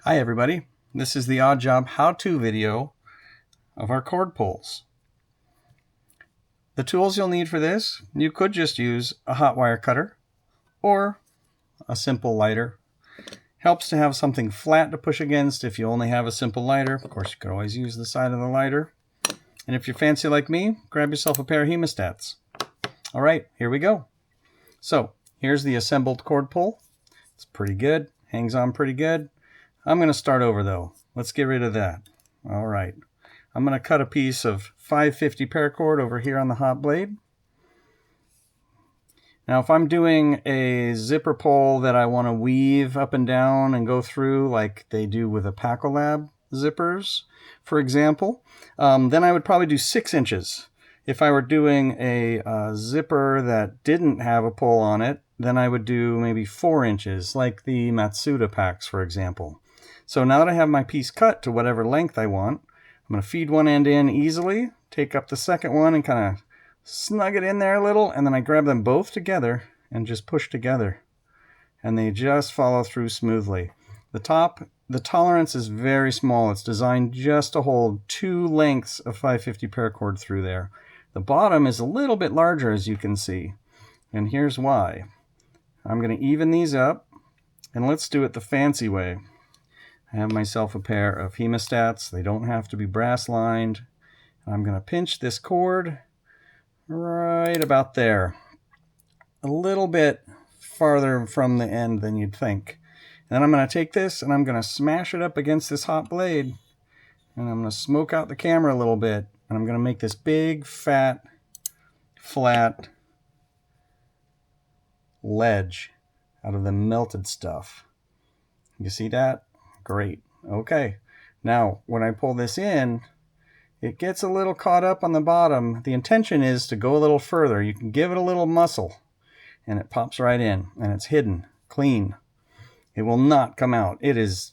Hi everybody, this is the Odd Job how-to video of our cord pulls. The tools you'll need for this, you could just use a hot wire cutter or a simple lighter. Helps to have something flat to push against if you only have a simple lighter. Of course, you could always use the side of the lighter. And if you're fancy like me, grab yourself a pair of hemostats. All right, here we go. So here's the assembled cord pull. It's pretty good, hangs on pretty good. I'm going to start over though. Let's get rid of that. All right. I'm going to cut a piece of 550 paracord over here on the hot blade. Now if I'm doing a zipper pull that I want to weave up and down and go through like they do with a Pacolab zippers, for example, then I would probably do 6 inches. If I were doing a zipper that didn't have a pull on it, then I would do maybe 4 inches, like the Matsuda packs, for example. So now that I have my piece cut to whatever length I want, I'm going to feed one end in easily, take up the second one and kind of snug it in there a little, and then I grab them both together and just push together. And they just follow through smoothly. The tolerance is very small. It's designed just to hold 2 lengths of 550 paracord through there. The bottom is a little bit larger, as you can see. And here's why. I'm going to even these up, and let's do it the fancy way. I have myself a pair of hemostats. They don't have to be brass lined. I'm going to pinch this cord right about there. A little bit farther from the end than you'd think. And then I'm going to take this and I'm going to smash it up against this hot blade. And I'm going to smoke out the camera a little bit. And I'm going to make this big, fat, flat ledge out of the melted stuff. You see that? Great. Okay. Now, when I pull this in, it gets a little caught up on the bottom. The intention is to go a little further. You can give it a little muscle, and it pops right in, and it's hidden, clean. It will not come out. It is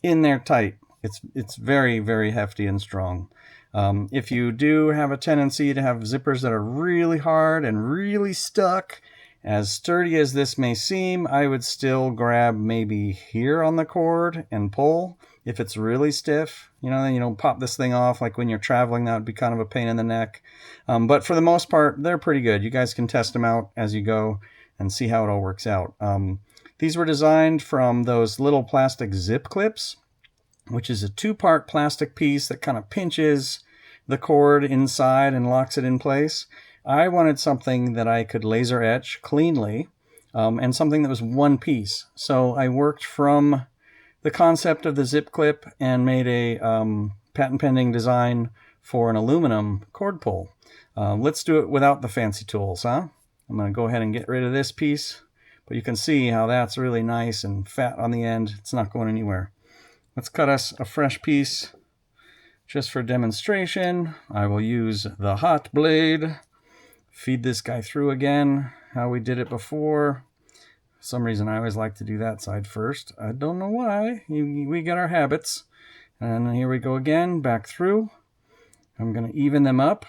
in there tight. It's very, very hefty and strong. If you do have a tendency to have zippers that are really hard and really stuck, as sturdy as this may seem, I would still grab maybe here on the cord and pull. If it's really stiff, then you don't pop this thing off. Like when you're traveling, that would be kind of a pain in the neck. But for the most part, they're pretty good. You guys can test them out as you go and see how it all works out. These were designed from those little plastic zip clips, which is a 2-part plastic piece that kind of pinches the cord inside and locks it in place. I wanted something that I could laser etch cleanly and something that was one piece. So I worked from the concept of the zip clip and made a patent pending design for an aluminum cord pull. Let's do it without the fancy tools, huh? I'm going to go ahead and get rid of this piece, but you can see how that's really nice and fat on the end. It's not going anywhere. Let's cut us a fresh piece just for demonstration. I will use the hot blade. Feed this guy through again, how we did it before. For some reason I always like to do that side first. I don't know why. We get our habits. And here we go again, back through. I'm going to even them up.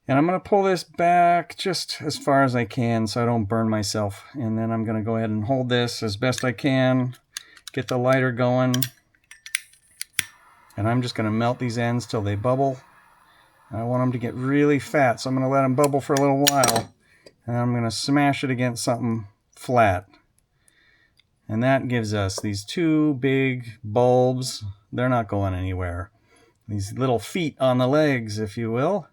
And I'm going to pull this back just as far as I can so I don't burn myself. And then I'm going to go ahead and hold this as best I can. Get the lighter going. And I'm just going to melt these ends till they bubble. I want them to get really fat, so I'm going to let them bubble for a little while. And I'm going to smash it against something flat. And that gives us these 2 big bulbs. They're not going anywhere. These little feet on the legs, if you will.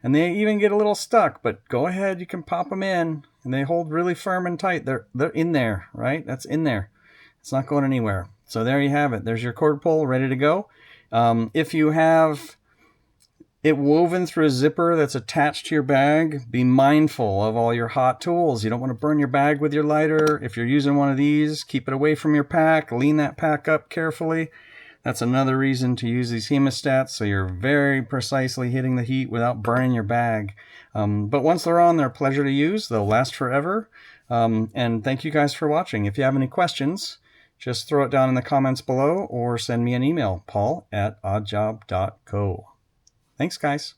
And they even get a little stuck, but go ahead, you can pop them in. And they hold really firm and tight. They're in there, right? That's in there. It's not going anywhere. So there you have it. There's your cord pull ready to go. If you have it woven through a zipper that's attached to your bag, be mindful of all your hot tools. You don't want to burn your bag with your lighter. If you're using one of these, keep it away from your pack. Lean that pack up carefully. That's another reason to use these hemostats, so you're very precisely hitting the heat without burning your bag. But once they're on, they're a pleasure to use. They'll last forever. And thank you guys for watching. If you have any questions, just throw it down in the comments below or send me an email, paul@oddjob.co. Thanks, guys.